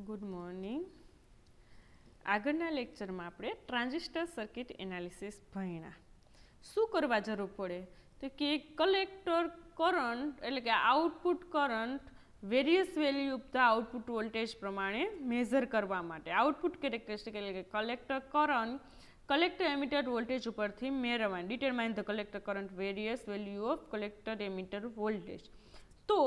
Good morning. આગળના લેક્ચરમાં આપણે ટ્રાન્ઝિસ્ટર સર્કિટ એનાલિસિસ ભણ્યા. શું કરવા જરૂર પડે તો કે કલેક્ટર કરંટ એટલે કે output current various value of the output voltage પ્રમાણે મેઝર કરવા માટે આઉટપુટ કેરેક્ટરિસ્ટિક એટલે કે collector current collector emitter voltage ઉપરથી મેળવવાની. Determine the collector current various value of collector emitter voltage. તો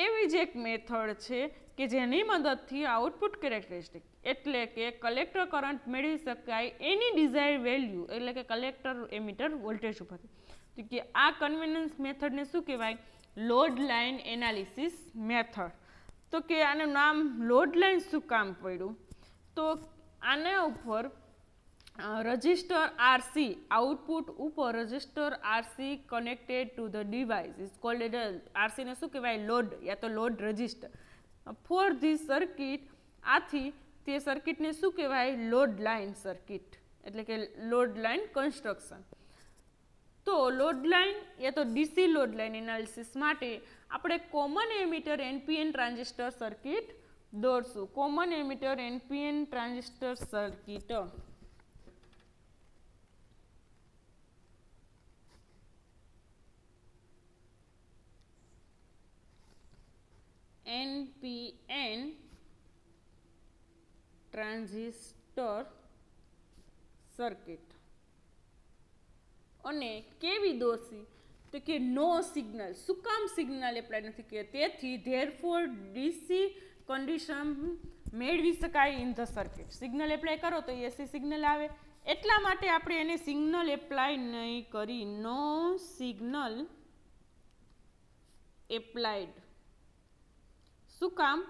એવી જ એક મેથડ છે કે જેની મદદથી આઉટપુટ કેરેક્ટરિસ્ટિક એટલે કે કલેક્ટર કરંટ મેળવી શકાય એની ડિઝાયર્ડ વેલ્યુ એટલે કે કલેક્ટર એમિટર વોલ્ટેજ ઉપરથી. તો કે આ કન્વેનન્સ મેથડને શું કહેવાય? Load line analysis method. તો કે આનું નામ લોડ લાઇન શું કામ પડ્યું? તો આના ઉપર રજિસ્ટર આરસી આઉટપુટ ઉપર register RC connected to the device is called આરસીને શું કહેવાય? લોડ યા તો load register for this circuit. આથી તે સર્કિટને શું કહેવાય? લોડ લાઇન સર્કિટ એટલે કે લોડ લાઇન કન્સ્ટ્રક્શન. તો લોડ લાઇન યા તો ડીસી લોડ લાઇન એનાલિસિસ માટે આપણે common emitter NPN transistor circuit દોરશું. Common emitter NPN transistor circuit NPN transistor circuit. અને કેવી દોરસી? તો કે નો સિગ્નલ. શું કામ સિગ્નલ એપ્લાય નથી કર્યા? તેથી ધેરફોર ડીસી કન્ડિશન મેળવી શકાય in the circuit. Signal apply કરો તો એસી સિગ્નલ આવે, એટલા માટે આપણે એને સિગ્નલ એપ્લાય નહીં કરી. નો સિગ્નલ એપ્લાયડ. શું કામ?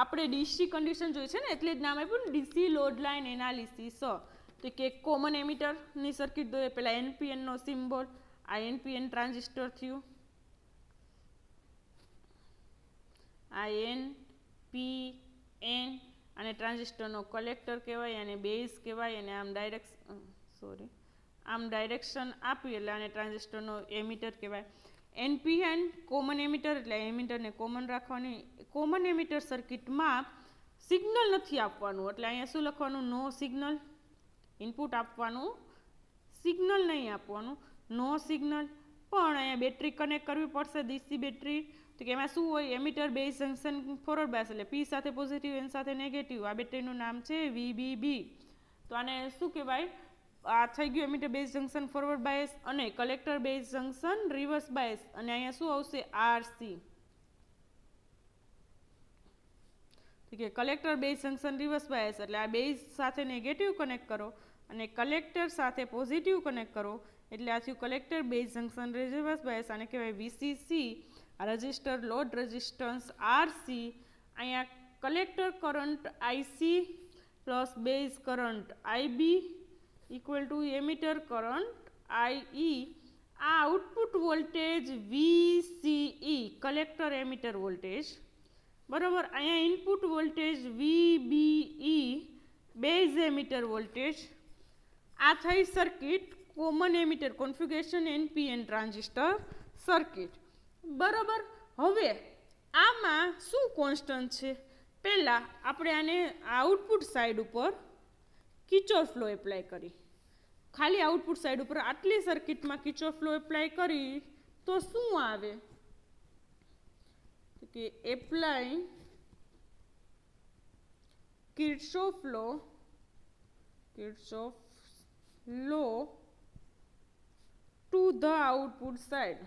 આપણે ડીસી કન્ડિશન જોઈ છે ને, એટલે જ નામ આપ્યું ને ડીસી લોડ લાઇન એનાલિસિસ. તો કે કોમન એમિટરની સર્કિટ દોરે. પહેલાં એનપીએનનો સિમ્બોલ, આ એનપીએન ટ્રાન્ઝિસ્ટર થયું, આ એનપીએન અને ટ્રાન્ઝિસ્ટરનો કલેક્ટર કહેવાય, અને બેઝ કહેવાય, અને આમ ડાયરેક્શન આપી એટલે આને ટ્રાન્ઝિસ્ટરનો એમિટર કહેવાય. એનપીએન કોમન એમિટર એટલે એમિટરને કોમન રાખવાની. કોમન એમિટર સર્કિટમાં સિગ્નલ નથી આપવાનું એટલે અહીંયા શું લખવાનું? નો સિગ્નલ. ઇનપુટ આપવાનું, સિગ્નલ નહીં આપવાનું, નો સિગ્નલ. પણ અહીંયા બેટરી કનેક્ટ કરવી પડશે, ડીસી બેટરી. તો કે એમાં શું હોય? Emitter base junction forward bias એટલે પી સાથે પોઝિટિવ એન સાથે નેગેટિવ. આ બેટરીનું નામ છે VBB. તો આને શું કહેવાય? આ થઈ ગયું emitter base junction forward bias અને collector base junction reverse bias. અને અહીંયા શું આવશે? RC. કે collector base junction reverse bias એટલે આ બેઝ સાથે નેગેટિવ કનેક્ટ કરો અને કલેક્ટર સાથે પોઝિટિવ કનેક્ટ કરો એટલે આ થયું collector base junction reverse bias. આને કહેવાય VCC. આ રજિસ્ટર લોડ રેઝિસ્ટન્સ RC. અહીંયા collector current IC plus base current IB equal to emitter current IE. આ output voltage VCE collector emitter voltage બરાબર. અહીંયા input voltage VBE base emitter voltage. આ થઈ circuit common emitter configuration NPN transistor circuit બરાબર. હવે આમાં શું constant છે? પહેલાં આપણે આને આઉટપુટ સાઈડ ઉપર કિર્ચોફ લો એપ્લાય કરી. ખાલી આઉટપુટ સાઈડ ઉપર આટલી સર્કિટમાં કિર્ચોફ લો એપ્લાય કરી તો શું આવે? કે apply Kirchhoff law to the output side.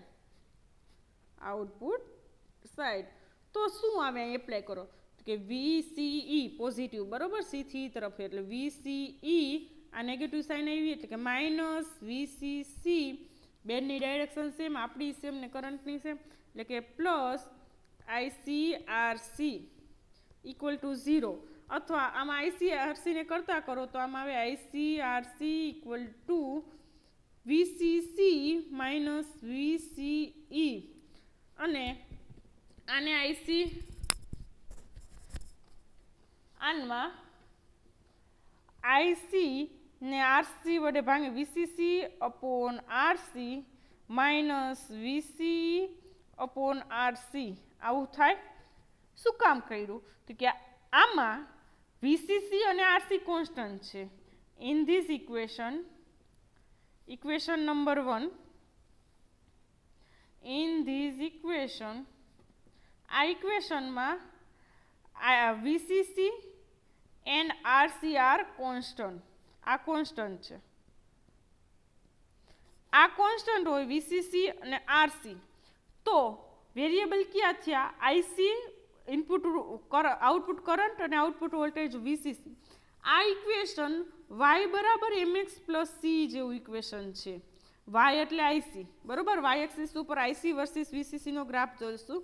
તો શું આવે? એપ્લાય કરો કે VCE પોઝિટિવ બરોબર, C થી તરફ એટલે VCE. આ નેગેટિવ સાઇન આવી એટલે કે માઇનસ VCC. બેની ડાયરેક્શન સેમ, આપણી સેમ ને કરંટની સેમ એટલે કે પ્લસ ICRC ઇક્વલ ટુ 0. અથવા આમાં ICRC ને કરતા કરો તો આમાં આવે ICRC equal to VCC minus VCE. અને આને આનમાં IC ને RC વડે ભાંગે VCC upon RC minus VCE upon RC. આવું થાય. શું કામ કર્યું? તો કે આમાં વીસીસી અને આરસી કોન્સ્ટન્ટ છે. In this equation number 1, in this equation, આ ઇક્વેશનમાં VCC and RC are constant. આ કોન્સ્ટન્ટ છે. આ કોન્સ્ટન્ટ હોય વીસીસી અને આરસી, તો વેરિયેબલ ક્યાં થયા? આઈસી ઇનપુટ આઉટપુટ કરંટ અને આઉટપુટ વોલ્ટેજ વીસીસી. આ ઇક્વેશન વાય બરાબર એમએક્સ પ્લસ સી જેવું ઇક્વેશન છે. વાય એટલે આઈસી, બરોબર. વાય એક્સિસ ઉપર આઈસી વર્સિસ વીસીસી નો ગ્રાફ જોઈશું.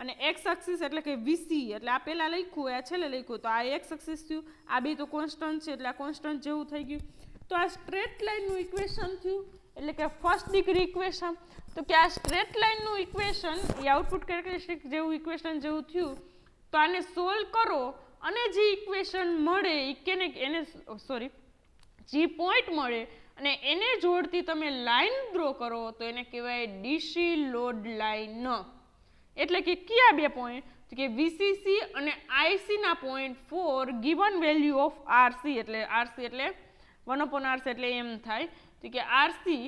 અને એક્સ એક્સિસ એટલે કે વીસી, એટલે આ પહેલા લખ્યું, આ છેલ્લે લખ્યું, તો આ એક્સ એક્સિસ થયું. આ બે તો કોન્સ્ટન્ટ છે એટલે આ કોન્સ્ટન્ટ જેવું થઈ ગયું. તો આ સ્ટ્રેટ લાઇનનું ઇક્વેશન થયું, એટલે કે ફર્સ્ટ ડિગ્રી ઇક્વેશન. તો કે આ સ્ટ્રેટ લાઇનનું ઇક્વેશન એ આઉટપુટ કેરેક્ટરિસ્ટિક જેવું ઇક્વેશન જેવું થયું. તો આને સોલ્વ કરો અને જે ઇક્વેશન મળે જે પોઈન્ટ મળે અને એને જોડતી તમે લાઈન ડ્રો કરો તો એને કહેવાય ડીસી લોડ લાઈન. એટલે કે કયા બે પોઈન્ટ? તો કે વીસીસી અને આઈસી ના point for given value of RC. એટલે આરસી એટલે 1/RC એટલે એમ થાય. તો કે આરસી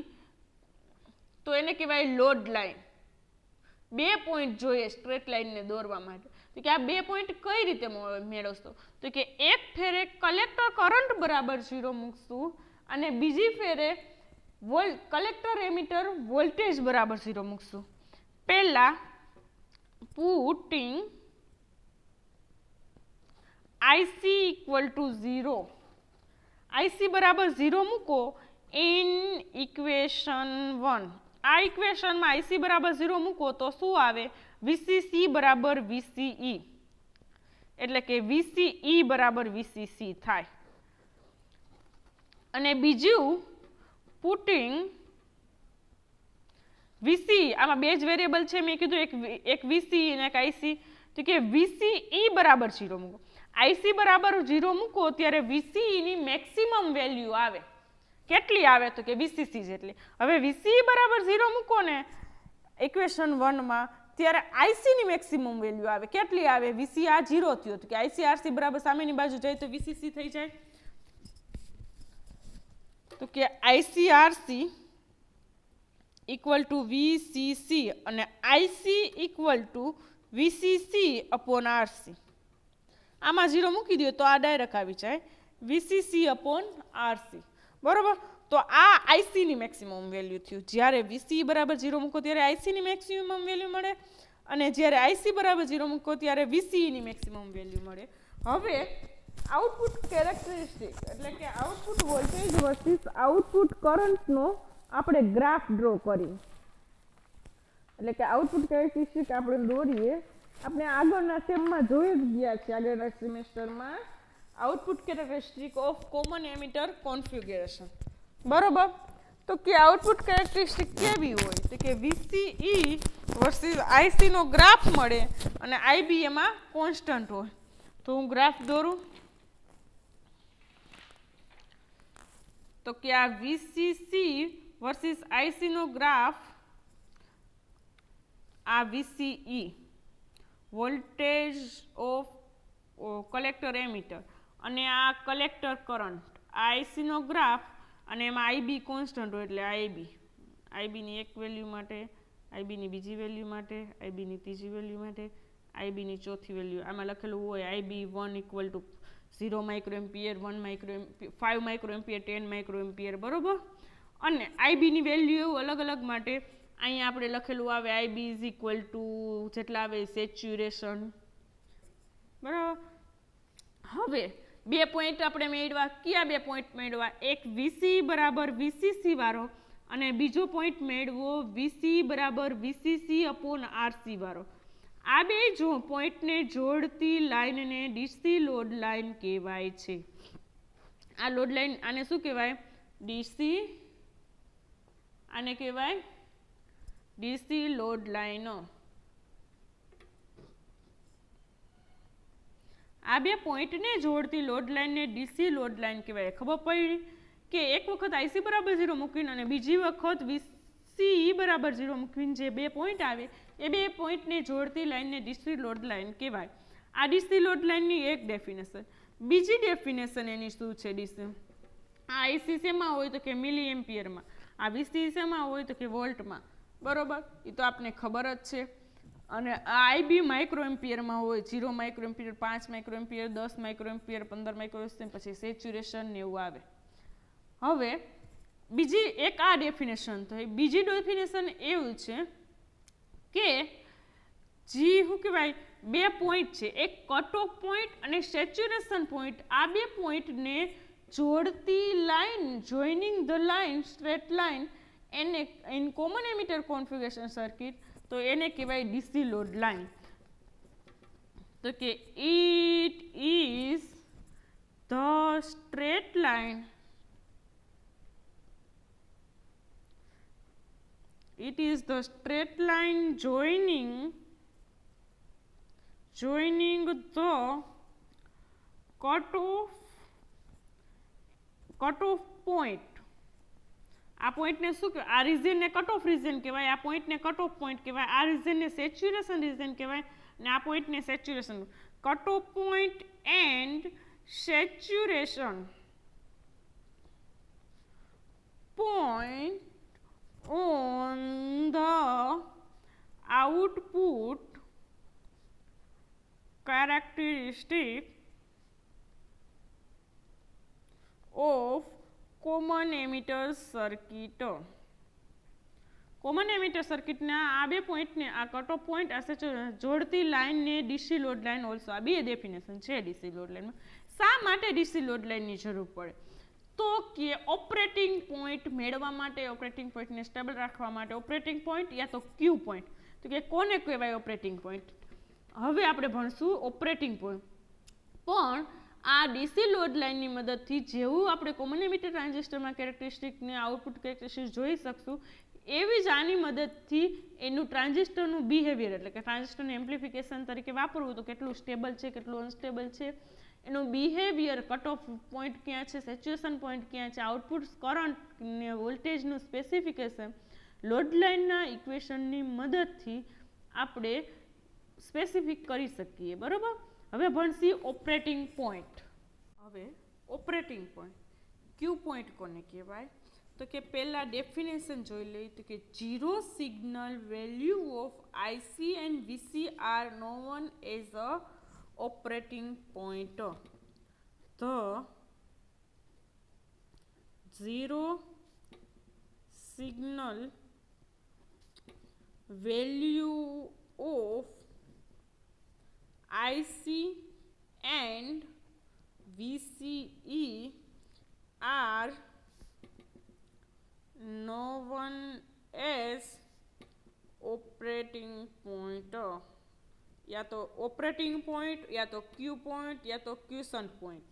તો એને કહેવાય લોડ લાઈન. બે પોઈન્ટ જોઈએ સ્ટ્રેટ લાઈનને દોરવા માટે. તો કે આ બે પોઈન્ટ કઈ રીતે મેળવશો? તો કે એક ફેરે કલેક્ટર કરંટ બરાબર 0 મૂકશું અને બીજી ફેરે કલેક્ટર એમીટર વોલ્ટેજ બરાબર 0 મૂકશું. પહેલા putting IC equal two 0, IC બરાબર 0 મૂકો ઇન ઇક્વેશન 1. આ ઇક્વેશનમાં આઈસી બરાબર 0 મૂકો તો શું આવે? વીસીસી બરાબર વીસીઈ, એટલે કે વીસીઈ બરાબર વીસીસી થાય. અને બીજું પુટિંગ વીસી, આમાં બે જ વેરિયેબલ છે મેં કીધું, એક વીસી અને એક આઈસી. તો કે વીસીઈ બરાબર 0 મૂકો. આઈસી બરાબર 0 મૂકો ત્યારે વીસીઈ ની મેક્સિમમ વેલ્યુ આવે. કેટલી આવે? તો કે વીસીસી જેટલી. હવે વીસીઈ બરાબર 0 મૂકો ને ઇક્વેશન 1 માં, ત્યારે આઈસી ની મેક્સિમમ વેલ્યુ આવે. કેટલી આવે? વીસી આ 0 થયો તો કે આઈસી આરસી બરાબર સામેની બાજુ જાય તો વીસીસી થઈ જાય. તો કે IC RC equal to VCC અને IC equal to VCC upon RC. આમાં 0 મૂકી દો તો આ ડાયરેક્ટ આવી જાય વીસીસી અપોન આરસી, બરોબર. તો આ આઈસી ની મેક્સિમમ વેલ્યુ થયું. જ્યારે વીસી બરાબર 0 મૂકો ત્યારે આઈસી ની મેક્સિમમ વેલ્યુ મળે અને જ્યારે આઈસી બરાબર 0 મૂકો ત્યારે વીસીઈ ની મેક્સિમમ વેલ્યુ મળે. હવે આઉટપુટ કેરેક્ટરિસ્ટિક એટલે કે આઉટપુટ વોલ્ટેજ વર્સિસ આઉટપુટ કરંટનો આપણે ગ્રાફ ડ્રો કરીએ. એટલે કે આઉટપુટ કેરેક્ટરિસ્ટિક આપણે દોરીએ. આપણે આગળના સેમમાં જોઈ જ ગયા છે, આગળના સેમેસ્ટરમાં, output characteristic of common emitter configuration, બરોબર. તો કે આઉટપુટ કેરેક્ટરિસ્ટિક કેવી હોય? તો કે વીસીઈ વર્સિસ આઈસી નો ગ્રાફ મળે અને આઈબી એમાં કોન્સ્ટન્ટ હોય. તો હું ગ્રાફ દોરું. તો કે આ વીસીસી વર્સિસ આઈસી નો ગ્રાફ, આ VCE voltage of collector emitter અને આ કલેક્ટર કરંટ, આ આઈસી નો ગ્રાફ અને એમાં આઈબી કોન્સ્ટન્ટ હોય એટલે આઈબીની એક વેલ્યુ માટે, આઈબીની બીજી વેલ્યુ માટે, આઈબીની ત્રીજી વેલ્યુ માટે, આઈબીની ચોથી વેલ્યુ. આમાં લખેલું હોય આઈબી 1 ઇક્વલ ટુ 0 માઇક્રોએમ્પિયર, 1 માઇક્રોએમ્પિયર, 5 માઇક્રોએમ્પિયર, 10 માઇક્રોએમ્પિયર, બરોબર. અને આઈબીની વેલ્યુ અલગ અલગ માટે અહીંયા આપણે લખેલું આવે આઈબી ઇઝ ઇક્વલ ટુ જેટલા આવે સેચ્યુરેશન, બરાબર. હવે બે પોઈન્ટ આપણે મેળવા. કયા બે પોઈન્ટ મેળવા? એક વીસી બરાબર વીસીસી વાળો અને બીજો પોઈન્ટ મેળવો વીસી બરાબર વીસીસી અપોન આરસી વાળો. આ બે પોઈન્ટને જોડતી લાઈનને ડીસી લોડ લાઈન કહેવાય છે. આ લોડ લાઈન આને શું કહેવાય? ડીસી. આને કહેવાય ડીસી લોડ લાઈનો. આ બે પોઈન્ટને જોડતી લોડ લાઈનને ડીસી લોડ લાઈન કહેવાય. ખબર પડી કે એક વખત આઈસી બરાબર 0 મૂકીને અને બીજી વખત વીસી બરાબર 0 મૂકીને જે બે પોઈન્ટ આવે એ બે પોઈન્ટને જોડતી લાઈનને ડીસી લોડ લાઈન કહેવાય. આ ડીસી લોડ લાઇનની એક ડેફિનેશન. બીજી ડેફિનેશન એની શું છે ડીસી? આ આઈસી શેમાં હોય તો કે મિલી એમ્પિયરમાં, આ વીસી શેમાં હોય તો કે વોલ્ટમાં, બરોબર? એ તો આપને ખબર જ છે. અને આ આઈબી માઇક્રો એમ્પિયરમાં હોય, 0 micro ampere, 5 micro ampere, 10 micro ampere, 15 micro ampere, પછી સેચ્યુરેશન ને એવું આવે. હવે બીજી એક આ ડેફિનેશન થઈ. બીજી ડેફિનેશન એવું છે કે શું કહેવાય, બે પોઈન્ટ છે, એક કટ ઓફ પોઈન્ટ અને સેચ્યુરેશન પોઈન્ટ. આ બે પોઈન્ટને જોડતી line, joining the line, straight line, એને in common emitter configuration circuit, તો એને કહેવાય ડીસી લોડ લાઇન. તો કે it is the straight line, it is the straight line joining the cut off point. આ પોઈન્ટને શું કહેવાય? આ રિજનને કટ ઓફ રિજન કહેવાય, આ પોઈન્ટને કટ ઓફ પોઈન્ટ કહેવાય, આ રિજનને સેચ્યુરેશન રિજન કહેવાય, અને આ પોઈન્ટને saturation. Cut off point and saturation point on the output characteristic of common emitter circuit. Common emitter સર્કિટના આ બે પોઈન્ટને, આ કટ ઓફ પોઈન્ટ, આ સેચ્યુરેશન જોડતી લાઇનને ડીસી લોડ લાઇન ઓલ્સો. આ બે ડેફિનેશન છે ડીસી લોડ લાઇનમાં. શા માટે ડીસી લોડ લાઇનની જરૂર પડે? તો કે ઓપરેટિંગ પોઈન્ટ મેળવવા માટે, ઓપરેટિંગ પોઈન્ટને સ્ટેબલ રાખવા માટે, ઓપરેટિંગ પોઈન્ટ યા તો ક્યુ પોઈન્ટ. તો કે કોને કહેવાય ઓપરેટિંગ પોઈન્ટ? હવે આપણે ભણશું ઓપરેટિંગ પોઈન્ટ. પણ આ ડીસી લોડ લાઇનની મદદથી જેવું આપણે કોમન એમિટર ટ્રાન્ઝિસ્ટરમાં કેરેક્ટરિસ્ટિકને, આઉટપુટ કેરેક્ટરિસ્ટિક જોઈ શકશું, એવી જ આની મદદથી એનું ટ્રાન્ઝિસ્ટરનું બિહેવિયર, એટલે કે ટ્રાન્ઝિસ્ટરને એમ્પ્લિફિકેશન તરીકે વાપરવું તો કેટલું સ્ટેબલ છે, કેટલું અનસ્ટેબલ છે, એનું બિહેવિયર, કટ ઓફ પોઈન્ટ ક્યાં છે, સેચ્યુરેશન પોઈન્ટ ક્યાં છે, આઉટપુટ કરંટ ને વોલ્ટેજનું સ્પેસિફિકેશન લોડ લાઇનના ઇક્વેશનની મદદથી આપણે સ્પેસિફિક કરી શકીએ, બરોબર? હવે ભણશી ઓપરેટિંગ પોઈન્ટ. હવે ઓપરેટિંગ પોઈન્ટ, ક્યુ પોઈન્ટ કોને કહેવાય? તો કે પહેલા ડેફિનેશન જોઈ લઈએ. તો કે zero signal value of IC and VC are known as a operating point. The zero signal value of IC and VCE are known as operating point. યા તો ઓપરેટિંગ પોઈન્ટ, યા તો ક્યુ પોઈન્ટ, યા તો ક્યુશન point.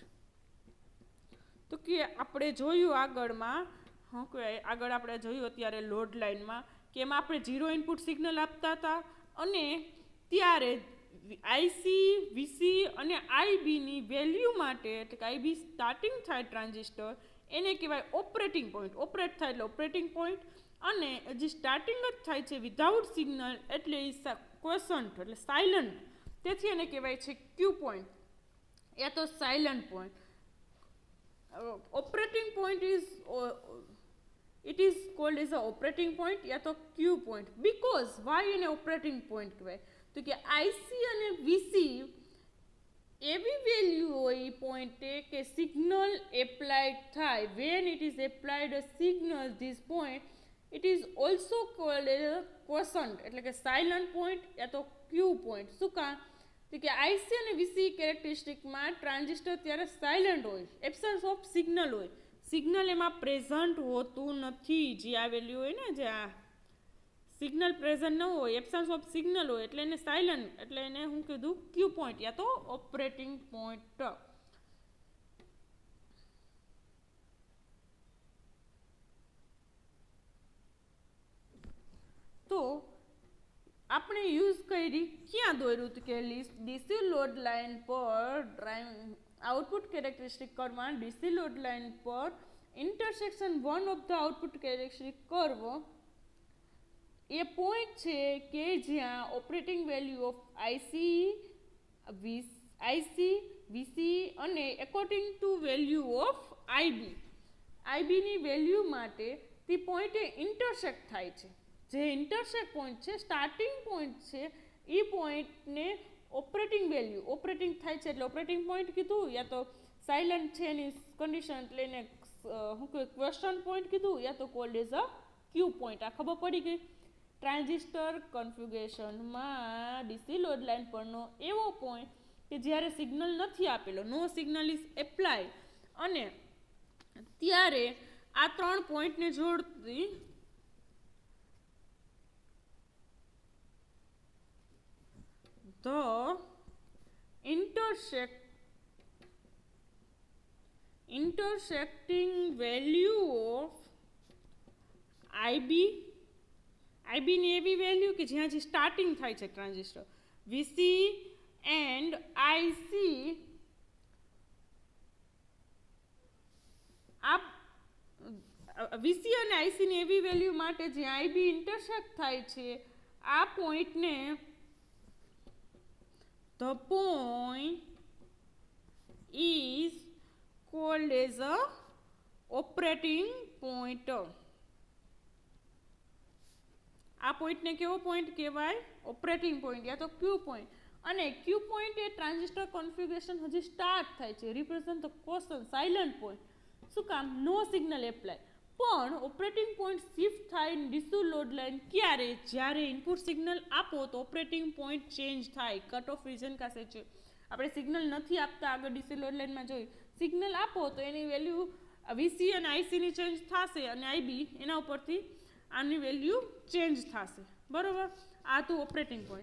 તો કે આપણે જોયું આગળમાં, આગળ આપણે જોયું અત્યારે લોડ લાઇનમાં કે એમાં આપણે ઝીરો ઇનપુટ સિગ્નલ આપતા હતા, અને ત્યારે આઈસી, વીસી અને આઈબીની વેલ્યુ માટે, એટલે કે આઈબી સ્ટાર્ટિંગ થાય ટ્રાન્ઝિસ્ટર, એને કહેવાય ઓપરેટિંગ પોઈન્ટ. ઓપરેટ થાય એટલે ઓપરેટિંગ પોઈન્ટ, અને હજી સ્ટાર્ટિંગ જ થાય છે વિધાઉટ સિગ્નલ એટલે ક્વોશન્ટ એટલે સાયલન્ટ, તેથી એને કહેવાય છે ક્યુ પોઈન્ટ યા તો silent point. Operating point it is called as a operating point યા તો ક્યુ પોઈન્ટ. બીકોઝ વાય એને ઓપરેટિંગ પોઈન્ટ કહેવાય? તો કે આઈસી અને વીસી એવી વેલ્યુ હોય પોઈન્ટે કે સિગ્નલ એપ્લાઇડ થાય. When it is applied a signal this point it is also called a quotient, એટલે કે સાયલન્ટ પોઈન્ટ યા તો ક્યુ પોઈન્ટ. શું કાં? તો કે આઈસી અને વીસી કેરેક્ટરિસ્ટિકમાં ટ્રાન્ઝિસ્ટર ત્યારે સાયલન્ટ હોય, એબ્સન્સ ઓફ સિગ્નલ હોય, સિગ્નલ એમાં પ્રેઝન્ટ હોતું નથી. જે આ વેલ્યુ હોય ને, જે આ સિગ્નલ પ્રેઝન્ટ ન હોય, એબ્સન્સ ઓફ સિગ્નલ હોય, એટલે એને સાયલન્ટ, એટલે એને હું કીધું ક્યુ પોઈન્ટ યા તો ઓપરેટિંગ પોઈન્ટ. તો આપણે યુઝ કરી ક્યાં દોર્યું હતું કે ડીસી લોડ લાઇન પર આઉટપુટ કેરેક્ટરિસ્ટિક કર્વમાં ડીસી લોડ લાઇન પર intersection one of the output characteristic curve એ પોઈન્ટ છે કે જ્યાં operating value of IC IC VC અને એકોર્ડિંગ ટુ વેલ્યુ ઓફ આઈબીની વેલ્યુ માટે તે પોઈન્ટે ઇન્ટરસેક્ટ થાય છે. જે ઇન્ટરસેક્ટ પોઈન્ટ છે, સ્ટાર્ટિંગ પોઈન્ટ છે, એ પોઈન્ટને ઓપરેટિંગ થાય છે એટલે ઓપરેટિંગ પોઈન્ટ કીધું, યા તો સાયલન્ટ છે એની કન્ડિશન એટલે એને ક્વેશ્ચન પોઈન્ટ કીધું, યા તો કોલ્ડ એઝ અ ક્યુ પોઈન્ટ. આ ખબર પડી ગઈ. ટ્રાન્ઝિસ્ટર કન્ફિગ્યુરેશનમાં ડીસી લોડ લાઇન પરનો એવો પોઈન્ટ કે જ્યારે સિગ્નલ નથી આપેલો, નો સિગ્નલ ઇઝ એપ્લાય, અને ત્યારે આ 3 પોઈન્ટને જોડતી intersecting value of આઈબીની એવી વેલ્યુ કે જ્યાંથી સ્ટાર્ટિંગ થાય છે transistor, VC and IC, VC અને આઈસીની એવી વેલ્યુ માટે જ્યાં આઈબી ઇન્ટરસેક્ટ થાય છે, આ પોઈન્ટને the point is called as a operating point. આ પોઈન્ટને કેવો પોઈન્ટ કહેવાય? ઓપરેટિંગ પોઈન્ટ યા તો ક્યુ પોઈન્ટ. અને ક્યુ પોઈન્ટ એ ટ્રાન્ઝિસ્ટર કોન્ફિગ્યુરેશન હજી સ્ટાર્ટ થાય છે, represent the question silent point. શું કામ? નો સિગ્નલ એપ્લાય. પણ ઓપરેટિંગ પોઈન્ટ શિફ્ટ થાય ડીસી લોડ લાઇન ક્યારે? જ્યારે ઇનપુટ સિગ્નલ આપો તો ઓપરેટિંગ પોઈન્ટ ચેન્જ થાય. કટ ઓફ રીજન કાસે છે, આપણે સિગ્નલ નથી આપતા, આગળ ડીસી લોડ લાઇનમાં જોયું. સિગ્નલ આપો તો એની વેલ્યુ વીસી અને આઈસીની ચેન્જ થશે, અને આઈબી એના ઉપરથી આની વેલ્યુ ચેન્જ થશે. બરોબર? આ તો ઓપરેટિંગ પોઈન્ટ.